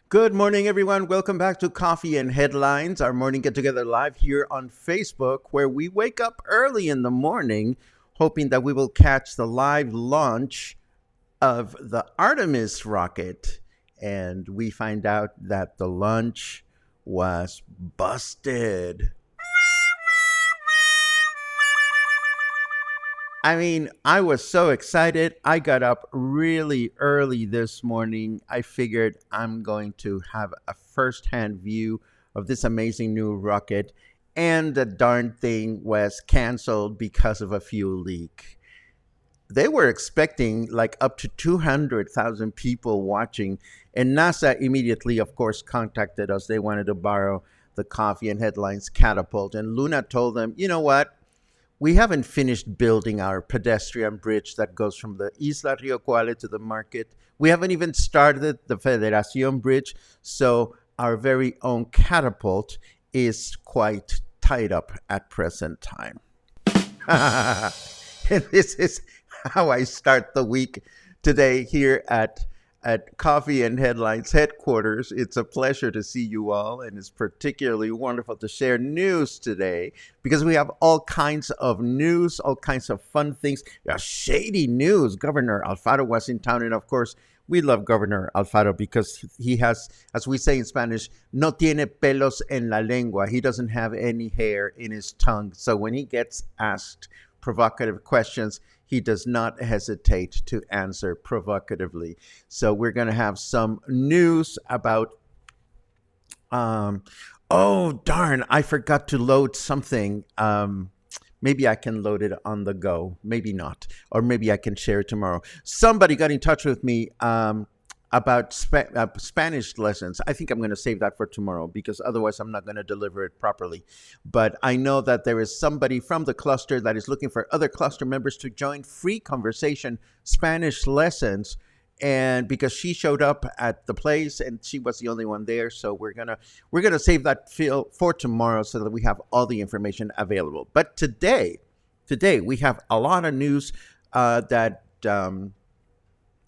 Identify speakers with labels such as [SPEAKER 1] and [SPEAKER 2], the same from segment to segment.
[SPEAKER 1] Good morning, everyone. Welcome back to Coffee and Headlines, our morning get together live here on Facebook, where we wake up early in the morning, hoping that we will catch the live launch of the Artemis rocket. And we find out that the launch was busted. I mean, I was so excited. I got up really early this morning. I figured I'm going to have a firsthand view of this amazing new rocket. And the darn thing was canceled because of a fuel leak. They were expecting like up to 200,000 people watching. And NASA immediately, of course, contacted us. They wanted to borrow the Coffee and Headlines catapult. And Luna told them, you know what? We haven't finished building our pedestrian bridge that goes from the Isla Rio Cuale to the market. We haven't even started the Federación Bridge. So our very own catapult is quite tied up at present time. And this is how I start the week today here at Coffee and Headlines headquarters. It's a pleasure to see you all, and it's particularly wonderful to share news today because we have all kinds of news, all kinds of fun things. Shady news. Governor Alfaro was in town, and of course, we love Governor Alfaro because he has, as we say in Spanish, no tiene pelos en la lengua. He doesn't have any hair in his tongue. So when he gets asked provocative questions, he does not hesitate to answer provocatively. So we're going to have some news about, oh, darn, I forgot to load something. Maybe I can load it on the go. Maybe not. Or maybe I can share it tomorrow. Somebody got in touch with me about Spanish lessons. I think I'm going to save that for tomorrow because otherwise I'm not going to deliver it properly. But I know that there is somebody from the cluster that is looking for other cluster members to join free conversation Spanish lessons. And because she showed up at the place and she was the only one there, so we're gonna save that for tomorrow so that we have all the information available. But today we have a lot of news that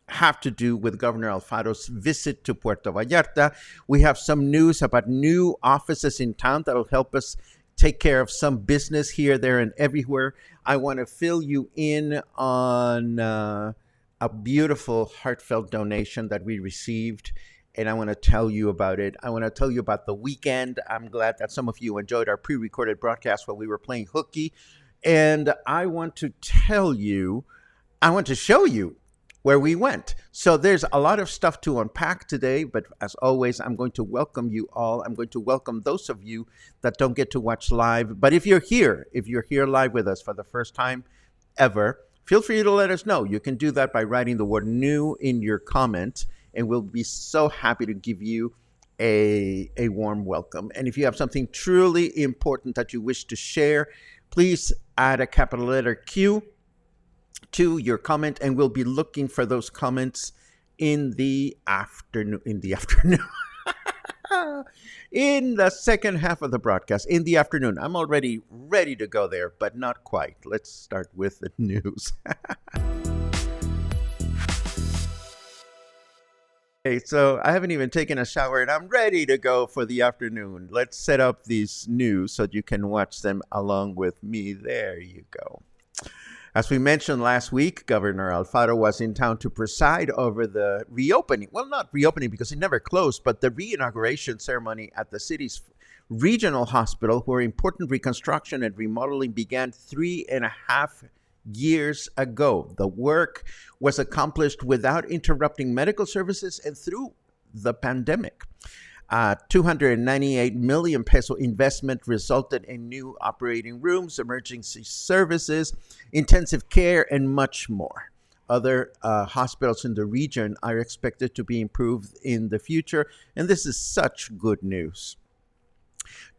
[SPEAKER 1] have to do with Governor Alfaro's visit to Puerto Vallarta. We have some news about new offices in town that will help us take care of some business here, there, and everywhere. I want to fill you in on a beautiful, heartfelt donation that we received, and I want to tell you about it. I want to tell you about the weekend. I'm glad that some of you enjoyed our pre-recorded broadcast while we were playing hooky, and I want to show you where we went. So there's a lot of stuff to unpack today, but as always, I'm going to welcome you all. I'm going to welcome those of you that don't get to watch live. But if you're here live with us for the first time ever, feel free to let us know. You can do that by writing the word new in your comment, and we'll be so happy to give you a warm welcome. And if you have something truly important that you wish to share, please add a capital letter Q to your comment, and we'll be looking for those comments in the afternoon. In the afternoon. In the second half of the broadcast, in the afternoon. I'm already ready to go there, but not quite. Let's start with the news. Okay, so I haven't even taken a shower and I'm ready to go for the afternoon. Let's set up these news so that you can watch them along with me. There you go. As we mentioned last week, Governor Alfaro was in town to preside over the reopening. Well, not reopening because it never closed, but the re-inauguration ceremony at the city's regional hospital, where important reconstruction and remodeling began 3.5 years ago. The work was accomplished without interrupting medical services and through the pandemic. 298 million peso investment resulted in new operating rooms, emergency services, intensive care, and much more. Other hospitals in the region are expected to be improved in the future, and this is such good news.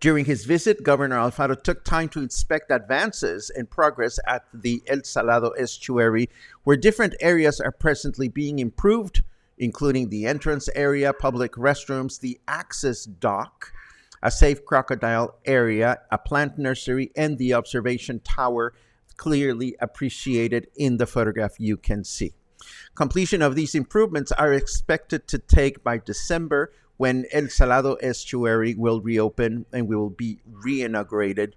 [SPEAKER 1] During his visit, Governor Alfaro took time to inspect advances and progress at the El Salado estuary, where different areas are presently being improved, including the entrance area, public restrooms, the access dock, a safe crocodile area, a plant nursery, and the observation tower, clearly appreciated in the photograph you can see. Completion of these improvements are expected to take by December, when El Salado estuary will reopen and will be re-inaugurated,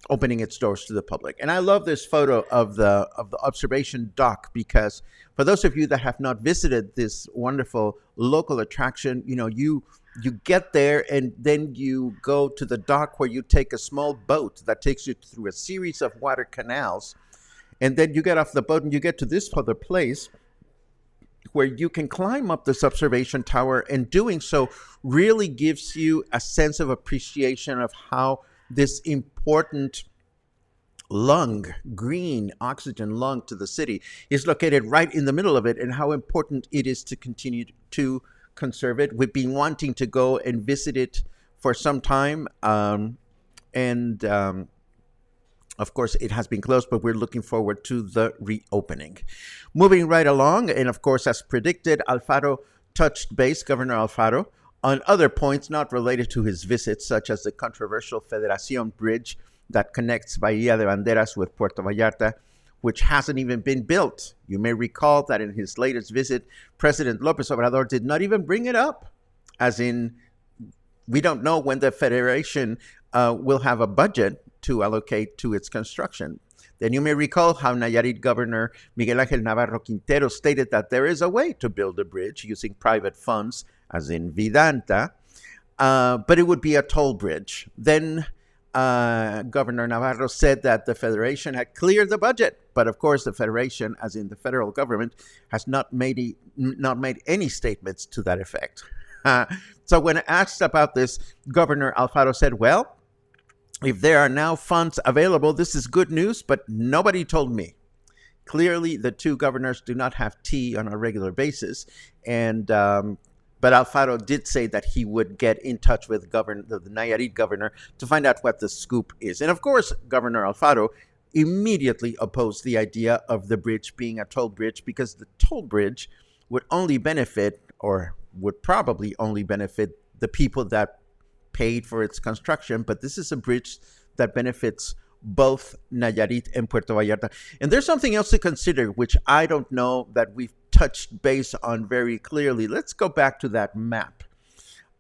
[SPEAKER 1] opening its doors to the public. And I love this photo of the observation dock, because for those of you that have not visited this wonderful local attraction, you get there and then you go to the dock, where you take a small boat that takes you through a series of water canals, and then you get off the boat and you get to this other place where you can climb up this observation tower, and doing so really gives you a sense of appreciation of how this important green oxygen lung to the city is located right in the middle of it, and how important it is to continue to conserve it. We've been wanting to go and visit it for some time, and of course, it has been closed, but we're looking forward to the reopening. Moving right along, and of course, as predicted, Governor Alfaro, on other points not related to his visit, such as the controversial Federación Bridge that connects Bahía de Banderas with Puerto Vallarta, which hasn't even been built. You may recall that in his latest visit, President López Obrador did not even bring it up, as in, we don't know when the Federation will have a budget to allocate to its construction. Then you may recall how Nayarit Governor Miguel Ángel Navarro Quintero stated that there is a way to build a bridge using private funds, as in Vidanta, but it would be a toll bridge. Then Governor Navarro said that the Federation had cleared the budget, but of course the Federation, as in the federal government, has not made any statements to that effect. So when asked about this, Governor Alfaro said, well, if there are now funds available, this is good news, but nobody told me. Clearly, the two governors do not have tea on a regular basis, and but Alfaro did say that he would get in touch with the Nayarit governor to find out what the scoop is. And of course, Governor Alfaro immediately opposed the idea of the bridge being a toll bridge, because the toll bridge would only benefit, or would probably only benefit, the people that paid for its construction, but this is a bridge that benefits both Nayarit and Puerto Vallarta. And there's something else to consider, which I don't know that we've touched base on very clearly. Let's go back to that map.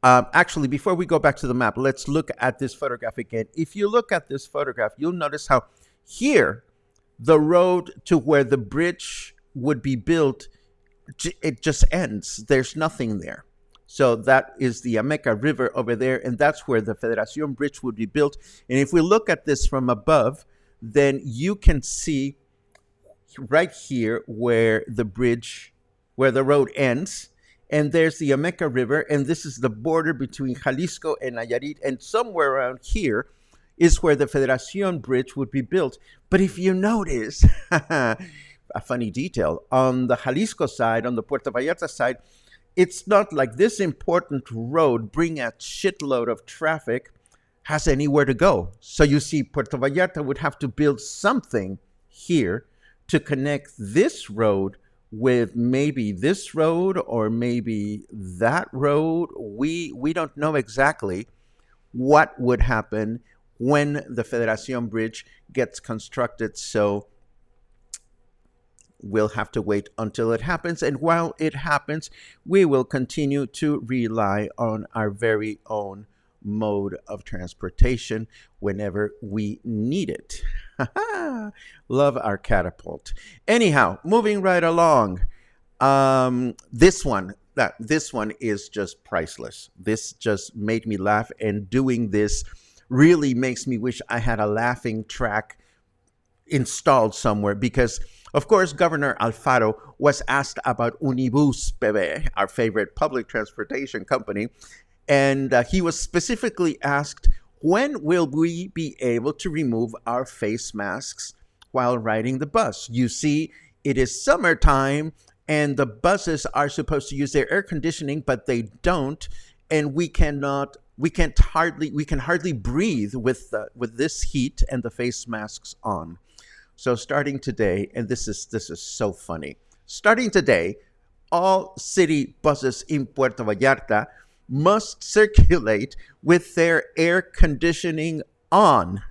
[SPEAKER 1] Actually, before we go back to the map, let's look at this photograph again. If you look at this photograph, you'll notice how here, the road to where the bridge would be built, it just ends. There's nothing there. So that is the Ameca River over there, and that's where the Federación Bridge would be built. And if we look at this from above, then you can see right here where the road ends, and there's the Ameca River, and this is the border between Jalisco and Nayarit, and somewhere around here is where the Federación Bridge would be built. But if you notice, a funny detail, on the Jalisco side, on the Puerto Vallarta side, it's not like this important road, bring a shitload of traffic, has anywhere to go. So you see, Puerto Vallarta would have to build something here to connect this road with maybe this road or maybe that road. We don't know exactly what would happen when the Federacion Bridge gets constructed. So we'll have to wait until it happens. And while it happens, we will continue to rely on our very own mode of transportation whenever we need it. Love our catapult. Anyhow, moving right along. This one is just priceless. This just made me laugh, and doing this really makes me wish I had a laughing track installed somewhere, because of course Governor Alfaro was asked about Unibus Bebe, our favorite public transportation company, and he was specifically asked, when will we be able to remove our face masks while riding the bus? You see, it is summertime and the buses are supposed to use their air conditioning, but they don't, and we can hardly breathe with this heat and the face masks on. So starting today, and this is so funny. Starting today, all city buses in Puerto Vallarta must circulate with their air conditioning on.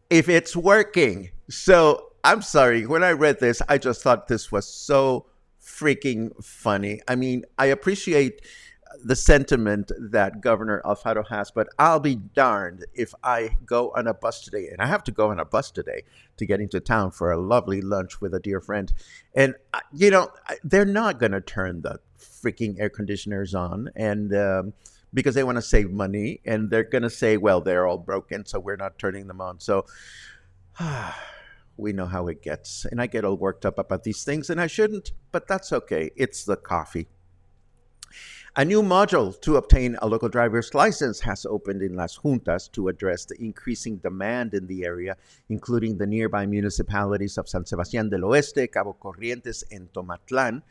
[SPEAKER 1] If it's working. So I'm sorry, when I read this, I just thought this was so freaking funny. I mean, I appreciate the sentiment that Governor Alfaro has, but I'll be darned if I go on a bus today, and I have to go on a bus today to get into town for a lovely lunch with a dear friend. And, they're not going to turn the freaking air conditioners on, and because they want to save money, and they're going to say, well, they're all broken, so we're not turning them on. So we know how it gets. And I get all worked up about these things, and I shouldn't, but that's okay. It's the coffee. A new module to obtain a local driver's license has opened in Las Juntas to address the increasing demand in the area, including the nearby municipalities of San Sebastián del Oeste, Cabo Corrientes, and Tomatlán.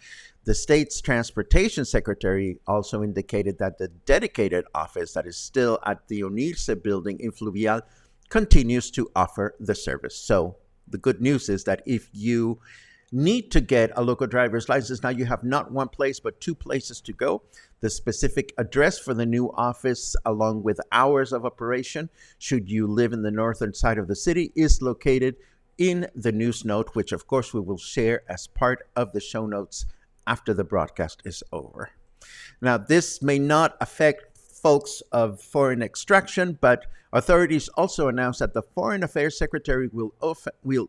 [SPEAKER 1] The state's transportation secretary also indicated that the dedicated office that is still at the Unirse building in Fluvial continues to offer the service. So the good news is that if you need to get a local driver's license, now you have not one place but two places to go. The specific address for the new office, along with hours of operation, should you live in the northern side of the city, is located in the news note, which of course we will share as part of the show notes after the broadcast is over. Now, this may not affect folks of foreign extraction, but authorities also announced that the Foreign Affairs Secretary will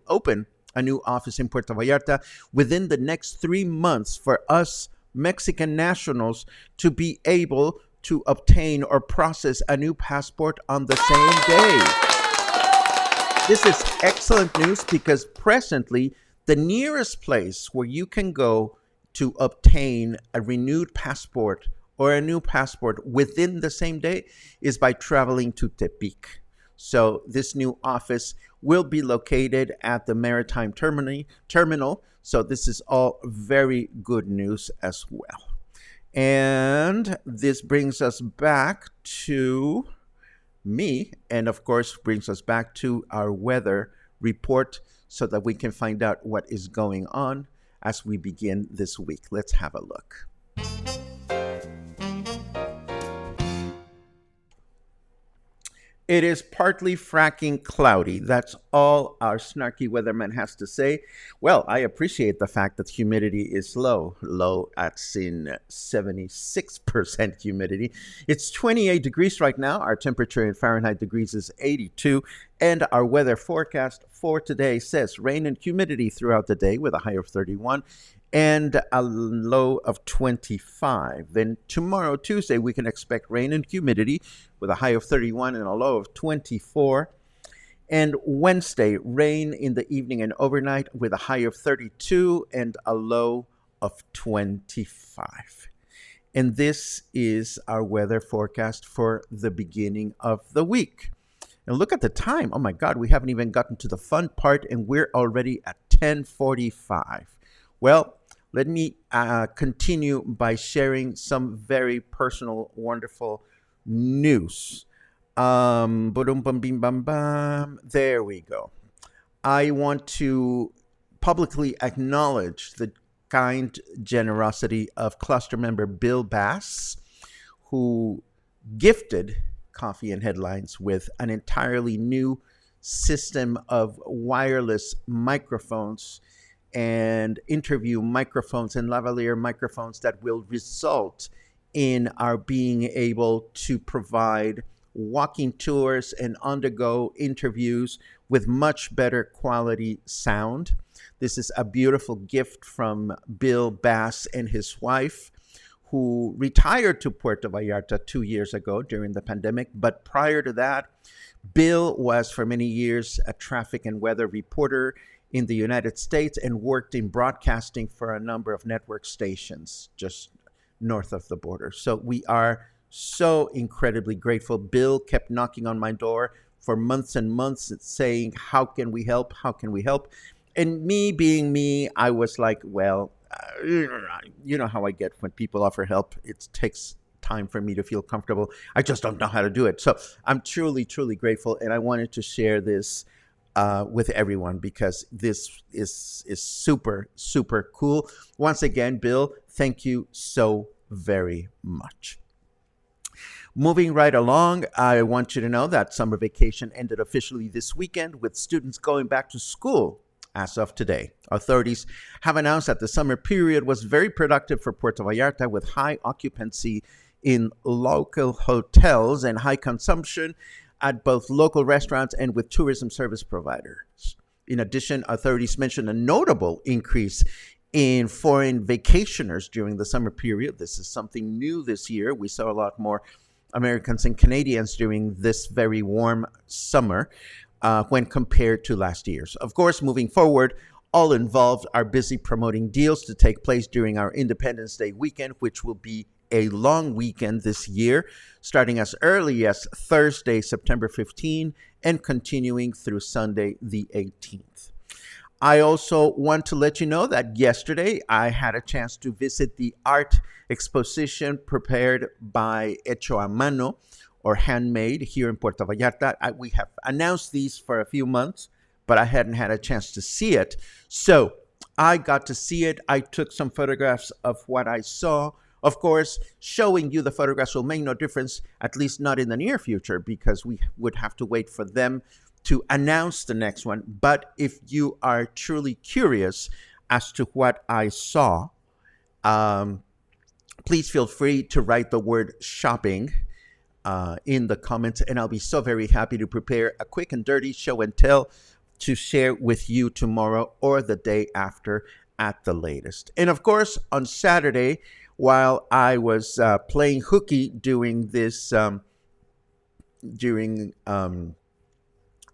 [SPEAKER 1] open a new office in Puerto Vallarta within the next 3 months for us Mexican nationals to be able to obtain or process a new passport on the same day. This is excellent news because presently the nearest place where you can go to obtain a renewed passport or a new passport within the same day is by traveling to Tepic. So this new office will be located at the Maritime Terminal. So this is all very good news as well. And this brings us back to me, and of course brings us back to our weather report so that we can find out what is going on as we begin this week. Let's have a look. It is partly fracking cloudy. That's all our snarky weatherman has to say. Well, I appreciate the fact that humidity is low at 76% humidity. It's 28 degrees right now. Our temperature in Fahrenheit degrees is 82. And our weather forecast for today says rain and humidity throughout the day with a high of 31 and a low of 25. Then tomorrow, Tuesday, we can expect rain and humidity with a high of 31 and a low of 24. And Wednesday, rain in the evening and overnight with a high of 32 and a low of 25. And this is our weather forecast for the beginning of the week. And look at the time. Oh my God, we haven't even gotten to the fun part and we're already at 10:45. Well, let me continue by sharing some very personal, wonderful news. There we go. I want to publicly acknowledge the kind generosity of cluster member Bill Bass, who gifted Coffee and Headlines with an entirely new system of wireless microphones and interview microphones and lavalier microphones that will result in our being able to provide walking tours and on-the-go interviews with much better quality sound. This is a beautiful gift from Bill Bass and his wife, who retired to Puerto Vallarta 2 years ago during the pandemic. But prior to that, Bill was for many years a traffic and weather reporter in the United States and worked in broadcasting for a number of network stations just north of the border. So we are so incredibly grateful. Bill kept knocking on my door for months and months saying, how can we help? How can we help? And me being me, I was like, well, you know how I get when people offer help. It takes time for me to feel comfortable. I just don't know how to do it. So I'm truly, truly grateful. And I wanted to share this with everyone because this is super, super cool. Once again, Bill, thank you so very much. Moving right along, I want you to know that summer vacation ended officially this weekend with students going back to school as of today. Authorities have announced that the summer period was very productive for Puerto Vallarta with high occupancy in local hotels and high consumption at both local restaurants and with tourism service providers. In addition, authorities mentioned a notable increase in foreign vacationers during the summer period. This is something new this year. We saw a lot more Americans and Canadians during this very warm summer when compared to last year's. Of course, moving forward, all involved are busy promoting deals to take place during our Independence Day weekend, which will be a long weekend this year, starting as early as Thursday, September 15, and continuing through Sunday, the 18th. I also want to let you know that yesterday I had a chance to visit the art exposition prepared by Hecho a Mano, or handmade, here in Puerto Vallarta. We have announced these for a few months, but I hadn't had a chance to see it. So I got to see it. I took some photographs of what I saw. Of course, showing you the photographs will make no difference, at least not in the near future, because we would have to wait for them to announce the next one. But if you are truly curious as to what I saw, please feel free to write the word shopping in the comments, and I'll be so very happy to prepare a quick and dirty show and tell to share with you tomorrow or the day after at the latest. And of course, on Saturday, while I was playing hooky during this, during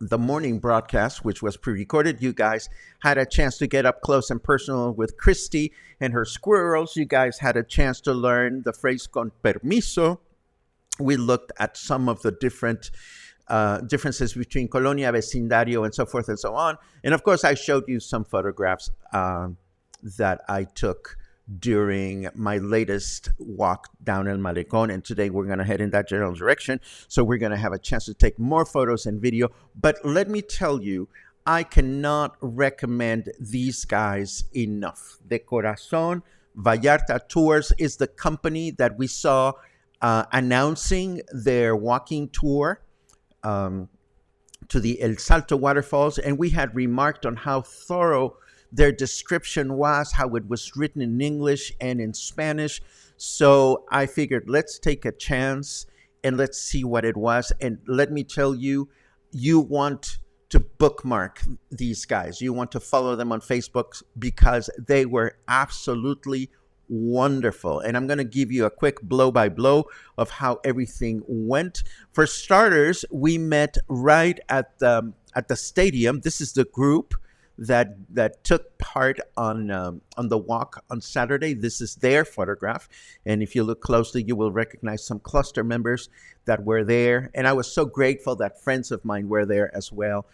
[SPEAKER 1] the morning broadcast, which was pre-recorded, you guys had a chance to get up close and personal with Christy and her squirrels. You guys had a chance to learn the phrase con permiso. We looked at some of the different differences between colonia, vecindario, and so forth and so on. And of course, I showed you some photographs that I took during my latest walk down El Malecón. And today we're going to head in that general direction. So we're going to have a chance to take more photos and video. But let me tell you, I cannot recommend these guys enough. The Corazón Vallarta Tours is the company that we saw announcing their walking tour to the El Salto waterfalls, and we had remarked on how thorough their description was, how it was written in English and in Spanish. So I figured, let's take a chance and let's see what it was. And let me tell you, you want to bookmark these guys. You want to follow them on Facebook because they were absolutely wonderful. And I'm going to give you a quick blow by blow of how everything went. For starters, we met right at the stadium. This is the group that took part on the walk on Saturday. This is their photograph. And if you look closely, you will recognize some cluster members that were there. And I was so grateful that friends of mine were there as well.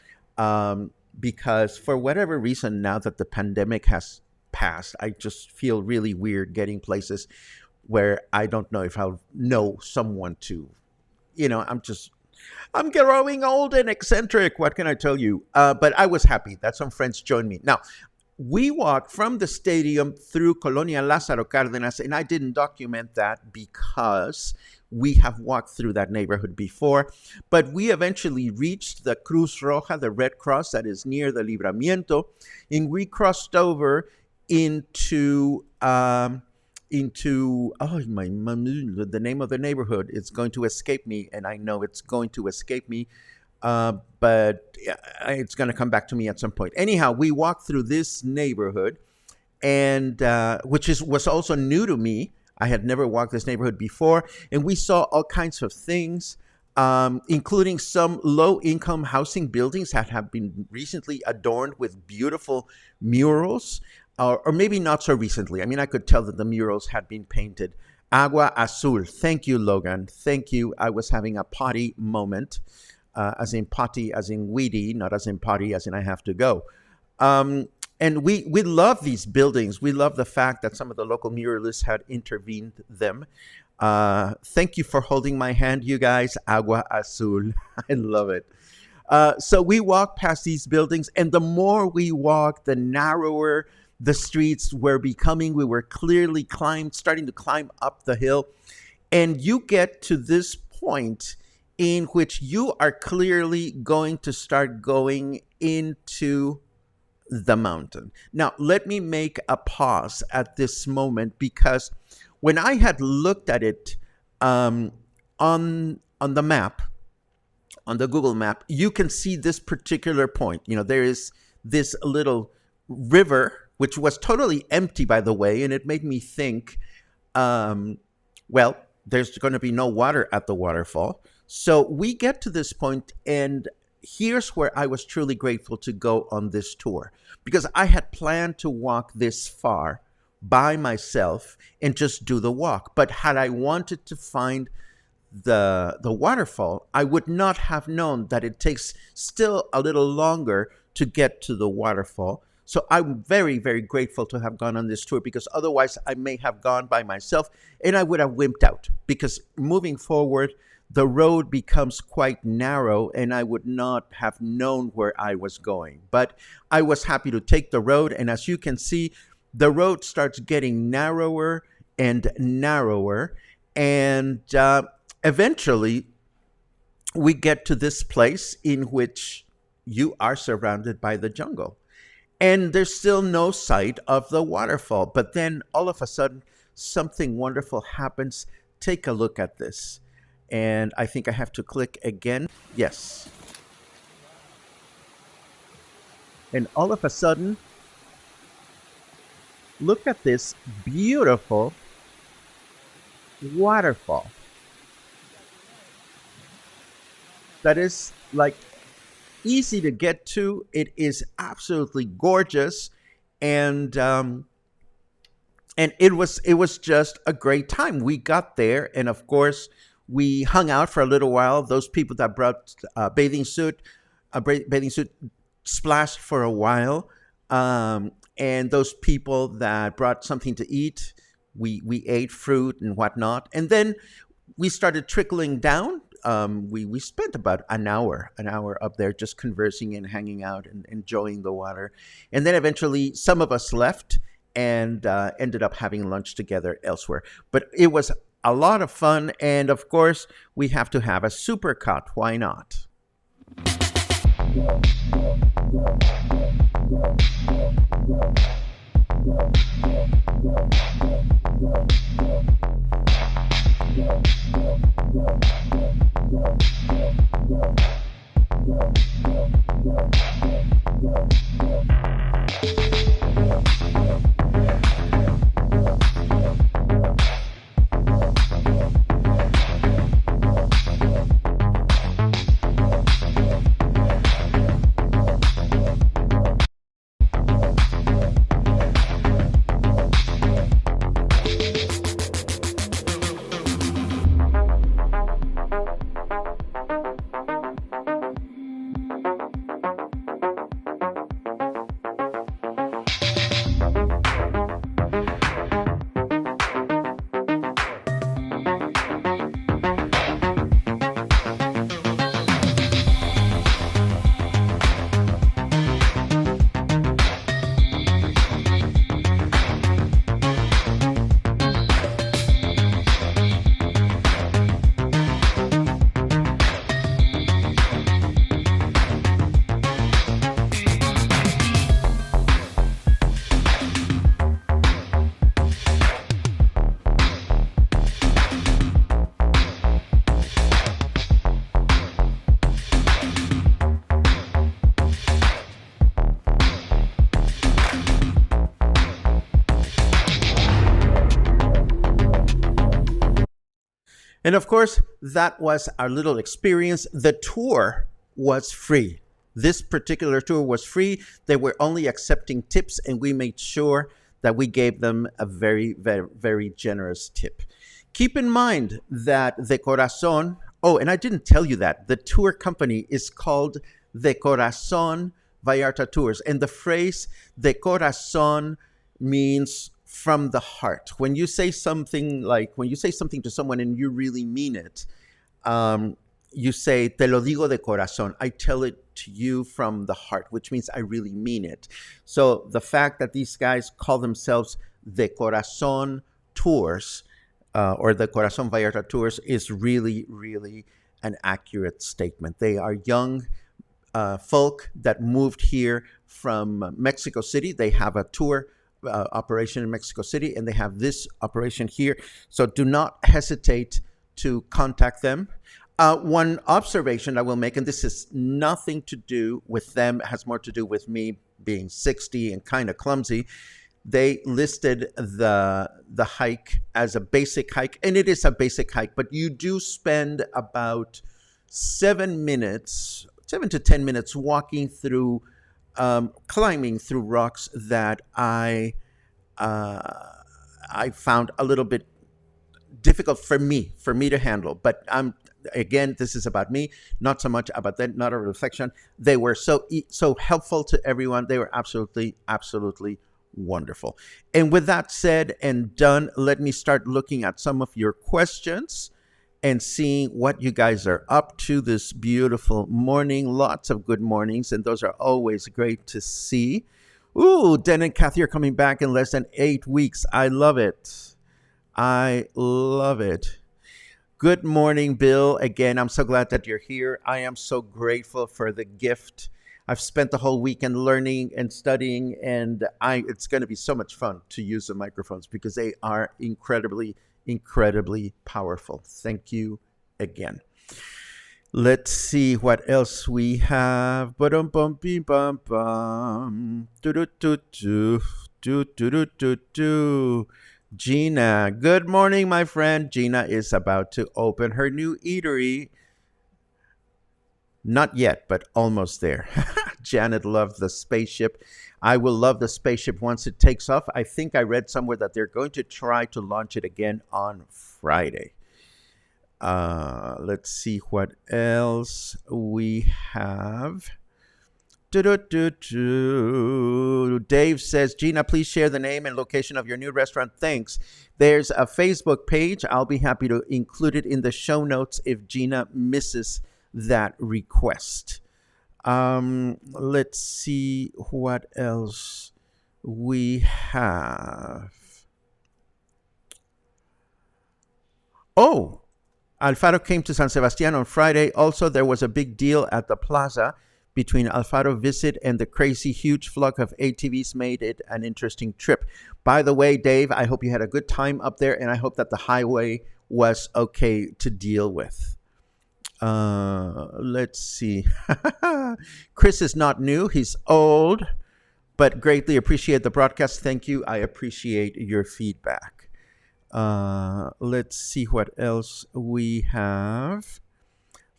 [SPEAKER 1] Because for whatever reason, now that the pandemic has passed, I just feel really weird getting places where I don't know if I'll know someone to, I'm just, I'm growing old and eccentric. What can I tell you? But I was happy that some friends joined me. Now, we walked from the stadium through Colonia Lázaro Cárdenas, and I didn't document that because we have walked through that neighborhood before. But we eventually reached the Cruz Roja, the Red Cross that is near the Libramiento, and we crossed over into the name of the neighborhood. It's going to escape me, and I know it's going to escape me, but it's going to come back to me at some point. Anyhow, we walked through this neighborhood, and which was also new to me. I had never walked this neighborhood before, and we saw all kinds of things, including some low-income housing buildings that have been recently adorned with beautiful murals, or maybe not so recently. I mean, I could tell that the murals had been painted. Agua Azul. Thank you, Logan. Thank you. I was having a potty moment, as in potty, as in weedy, not as in potty, as in I have to go. And we love these buildings. We love the fact that some of the local muralists had intervened them. Thank you for holding my hand, you guys. Agua Azul. I love it. So we walked past these buildings, and the more we walked, the narrower the streets were becoming. We were clearly starting to climb up the hill. And you get to this point in which you are clearly going to start going into the mountain. Now, let me make a pause at this moment, because when I had looked at it on the map, on the Google map, you can see this particular point. You know, there is this little river, which was totally empty, by the way, and it made me think, well, there's going to be no water at the waterfall. So we get to this point, and here's where I was truly grateful to go on this tour, because I had planned to walk this far by myself and just do the walk. But had I wanted to find the waterfall, I would not have known that it takes still a little longer to get to the waterfall. So I'm very, very grateful to have gone on this tour, because otherwise I may have gone by myself and I would have wimped out, because moving forward, the road becomes quite narrow and I would not have known where I was going. But I was happy to take the road. And as you can see, the road starts getting narrower and narrower. And eventually we get to this place in which you are surrounded by the jungle. And there's still no sight of the waterfall. But then all of a sudden, something wonderful happens. Take a look at this. And I think I have to click again. Yes. And all of a sudden, look at this beautiful waterfall. That is like easy to get to. It is absolutely gorgeous, and it was just a great time. We got there, and of course, we hung out for a little while. Those people that brought a bathing suit splashed for a while, and those people that brought something to eat, we ate fruit and whatnot, and then we started trickling down. We spent about an hour up there just conversing and hanging out and enjoying the water. And then eventually some of us left and ended up having lunch together elsewhere. But it was a lot of fun. And of course, we have to have a supercut. Why not? And of course, that was our little experience. The tour was free. This particular tour was free. They were only accepting tips, and we made sure that we gave them a very, very, very generous tip. Keep in mind that the Corazon, oh, and I didn't tell you that, the tour company is called the Corazón Vallarta Tours. And the phrase de corazón means from the heart. When you say something to someone and you really mean it, you say, te lo digo de corazón. I tell it to you from the heart, which means I really mean it. So the fact that these guys call themselves the Corazón Tours, or the Corazón Vallarta Tours, is really, really an accurate statement. They are young folk that moved here from Mexico City. They have a tour operation in Mexico City, and they have this operation here. So do not hesitate to contact them. One observation I will make, and this has nothing to do with them, it has more to do with me being 60 and kind of clumsy. They listed the hike as a basic hike, and it is a basic hike, but you do spend about 7 to 10 minutes walking through, climbing through rocks that I found a little bit difficult for me to handle. But again, this is about me, not so much about them, not a reflection. They were so helpful to everyone. They were absolutely, absolutely wonderful. And with that said and done, let me start looking at some of your questions and seeing what you guys are up to this beautiful morning. Lots of good mornings, and those are always great to see. Ooh, Den and Kathy are coming back in less than 8 weeks. I love it. I love it. Good morning, Bill. Again, I'm so glad that you're here. I am so grateful for the gift. I've spent the whole weekend learning and studying, and it's going to be so much fun to use the microphones because they are incredibly, incredibly powerful. Thank you again. Let's see what else we have. Gina, good morning, my friend. Gina is about to open her new eatery. Not yet, but almost there. Janet loved the spaceship. I will love the spaceship once it takes off. I think I read somewhere that they're going to try to launch it again on Friday. Let's see what else we have. Dave says, Gina, please share the name and location of your new restaurant. Thanks. There's a Facebook page. I'll be happy to include it in the show notes if Gina misses that request. Let's see what else we have. Oh, Alfaro came to San Sebastián on Friday. Also, there was a big deal at the plaza between Alfaro visit and the crazy huge flock of ATVs made it an interesting trip. By the way, Dave, I hope you had a good time up there, and I hope that the highway was okay to deal with. Let's see. Chris is not new. He's old, but greatly appreciate the broadcast. Thank you. I appreciate your feedback. Let's see what else we have.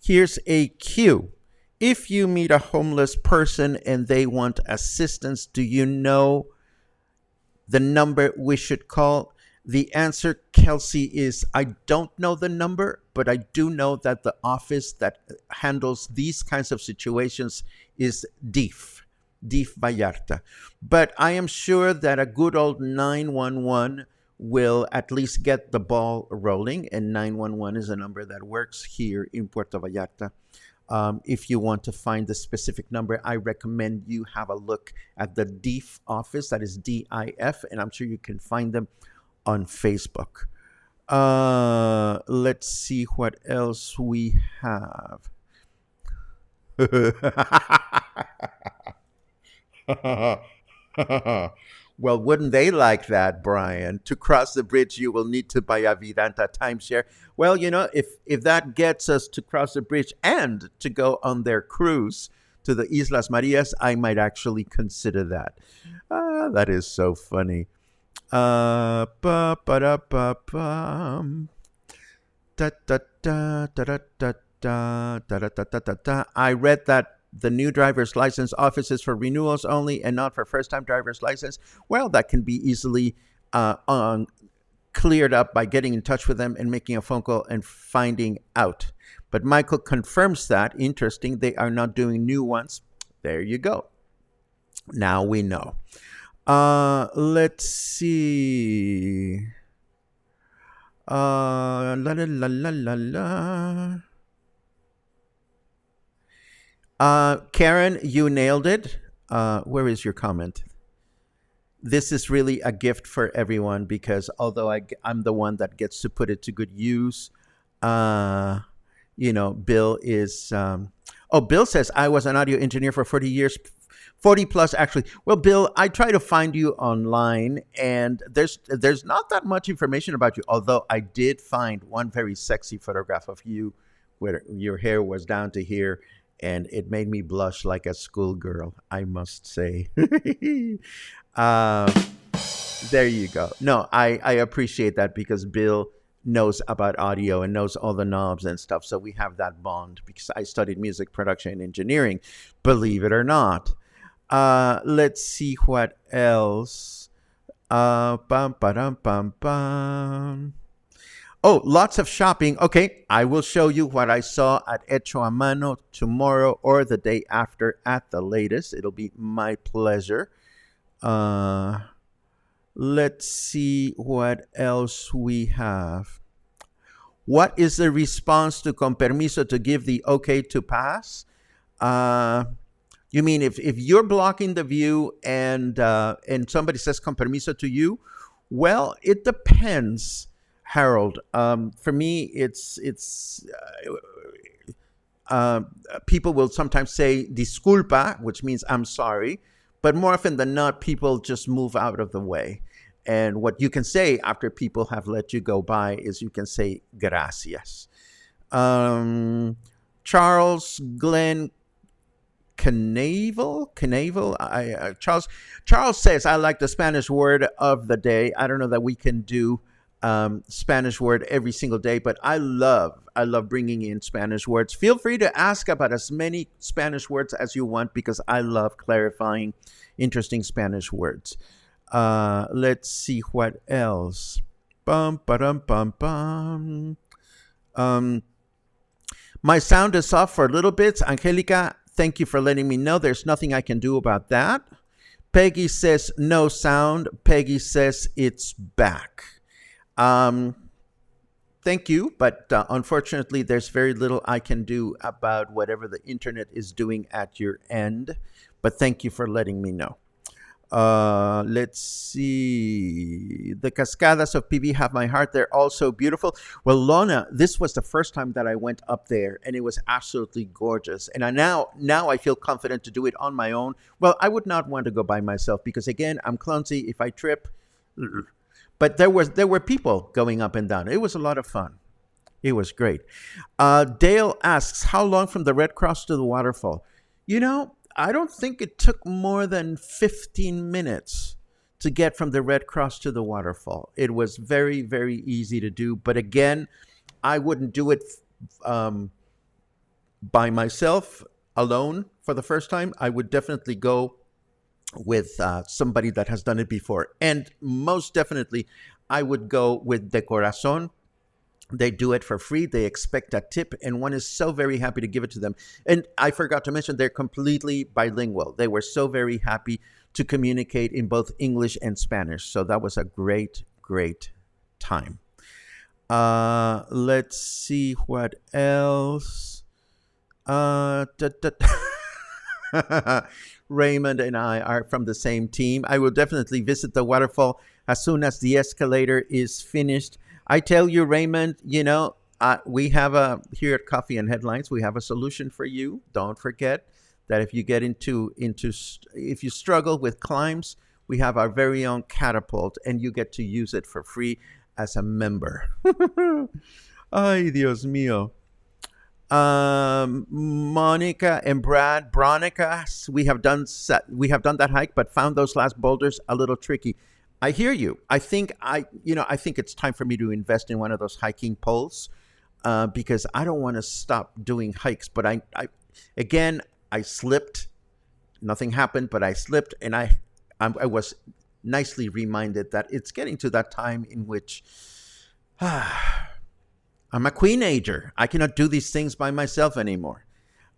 [SPEAKER 1] Here's a cue. If you meet a homeless person and they want assistance, do you know the number we should call? The answer, Kelsey, is I don't know the number, but I do know that the office that handles these kinds of situations is DIF Vallarta. But I am sure that a good old 911 will at least get the ball rolling, and 911 is a number that works here in Puerto Vallarta. If you want to find the specific number, I recommend you have a look at the DIF office, that is DIF, and I'm sure you can find them on Facebook. Let's see what else we have. Well, wouldn't they like that, Brian? To cross the bridge, you will need to buy a Vidanta timeshare. Well, you know, if that gets us to cross the bridge and to go on their cruise to the Islas Marias, I might actually consider that. That is so funny. Da, da, da, da, da, da, da, da, da, da, da, da, da. I read that the new driver's license office is for renewals only and not for first-time driver's license. Well, that can be easily cleared up by getting in touch with them and making a phone call and finding out. But Michael confirms that. Interesting. They are not doing new ones. There you go. Now we know. Let's see. La la la la la la. Karen, you nailed it. Where is your comment? This is really a gift for everyone because although I'm the one that gets to put it to good use, Bill is. Bill says I was an audio engineer for 40 years, 40 plus actually. Well, Bill, I try to find you online, and there's not that much information about you. Although I did find one very sexy photograph of you, where your hair was down to here. And it made me blush like a schoolgirl, I must say. There you go. No, I appreciate that because Bill knows about audio and knows all the knobs and stuff. So we have that bond because I studied music production and engineering, believe it or not. Let's see what else. Bum, ba-dum, bum, bum. Oh, lots of shopping. Okay, I will show you what I saw at Hecho a Mano tomorrow or the day after at the latest. It'll be my pleasure. Let's see what else we have. What is the response to con permiso to give the okay to pass? You mean if you're blocking the view and somebody says con permiso to you? Well, it depends. Harold, for me, it's people will sometimes say disculpa, which means I'm sorry, but more often than not, people just move out of the way. And what you can say after people have let you go by is you can say gracias. Charles Glenn Canavel. Charles says I like the Spanish word of the day. I don't know that we can do Spanish word every single day, but I love bringing in Spanish words. Feel free to ask about as many Spanish words as you want because I love clarifying interesting Spanish words. Let's see what else. Bum, ba-dum, bum, bum. My sound is off for a little bit. Angelica, thank you for letting me know. There's nothing I can do about that. Peggy says no sound. Peggy says it's back. Thank you, but unfortunately, there's very little I can do about whatever the internet is doing at your end. But thank you for letting me know. Let's see. The cascadas of PV have my heart. They're also beautiful. Well, Lona, this was the first time that I went up there, and it was absolutely gorgeous. And now I feel confident to do it on my own. Well, I would not want to go by myself because, again, I'm clumsy. If I trip... But there were people going up and down. It was a lot of fun. It was great. Dale asks, how long from the Red Cross to the waterfall? I don't think it took more than 15 minutes to get from the Red Cross to the waterfall. It was very, very easy to do. But again, I wouldn't do it by myself alone for the first time. I would definitely go with somebody that has done it before. And most definitely, I would go with De Corazón. They do it for free. They expect a tip, and one is so very happy to give it to them. And I forgot to mention, they're completely bilingual. They were so very happy to communicate in both English and Spanish. So that was a great, great time. Let's see what else. Raymond and I are from the same team. I will definitely visit the waterfall as soon as the escalator is finished. I tell you, Raymond, we have here at Coffee and Headlines, we have a solution for you. Don't forget that if you get if you struggle with climbs, we have our very own catapult, and you get to use it for free as a member. Ay, Dios mío. Monica and Brad, Bronica, we have done that hike, but found those last boulders a little tricky. I hear you. I think it's time for me to invest in one of those hiking poles. because I don't want to stop doing hikes. But again, I slipped. Nothing happened, but I slipped, and I was nicely reminded that it's getting to that time in which I'm a queenager. I cannot do these things by myself anymore.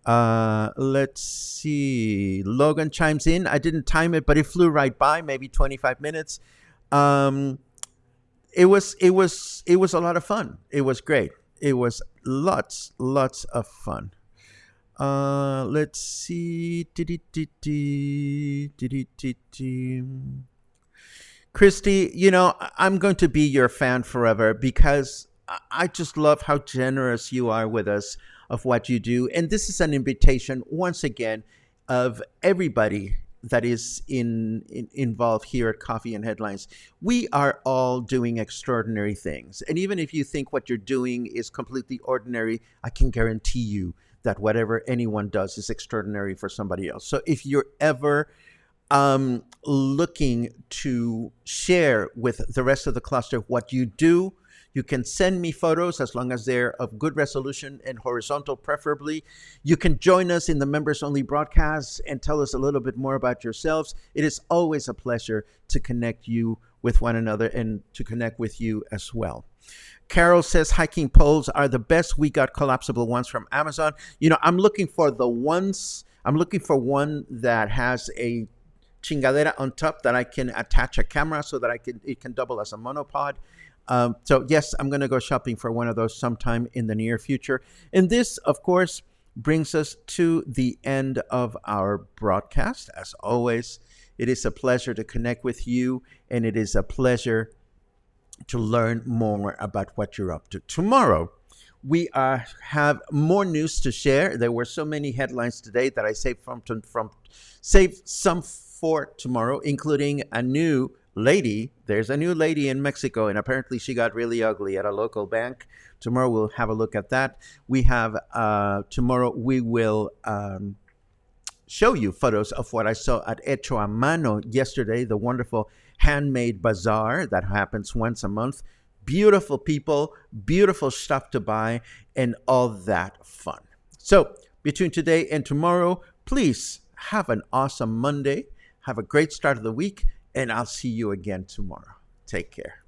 [SPEAKER 1] Let's see. Logan chimes in. I didn't time it, but it flew right by. Maybe 25 minutes. Um, it was a lot of fun. It was great. It was lots of fun. Let's see. Christy, I'm going to be your fan forever because I just love how generous you are with us of what you do. And this is an invitation, once again, of everybody that is involved here at Coffee and Headlines. We are all doing extraordinary things. And even if you think what you're doing is completely ordinary, I can guarantee you that whatever anyone does is extraordinary for somebody else. So if you're ever looking to share with the rest of the cluster what you do, you can send me photos as long as they're of good resolution and horizontal, preferably. You can join us in the members only broadcasts and tell us a little bit more about yourselves. It is always a pleasure to connect you with one another and to connect with you as well. Carol says hiking poles are the best. We got collapsible ones from Amazon. I'm looking for one that has a chingadera on top that I can attach a camera so that it can double as a monopod. So yes, I'm going to go shopping for one of those sometime in the near future. And this, of course, brings us to the end of our broadcast. As always, it is a pleasure to connect with you, and it is a pleasure to learn more about what you're up to. Tomorrow, we have more news to share. There were so many headlines today that I saved some for tomorrow, including a new lady. There's a new lady in Mexico, and apparently she got really ugly at a local bank. Tomorrow we'll have a look at that. Tomorrow we will show you photos of what I saw at Hecho a Mano yesterday, the wonderful handmade bazaar that happens once a month. Beautiful people, beautiful stuff to buy, and all that fun. So between today and tomorrow, please have an awesome Monday. Have a great start of the week, and I'll see you again tomorrow. Take care.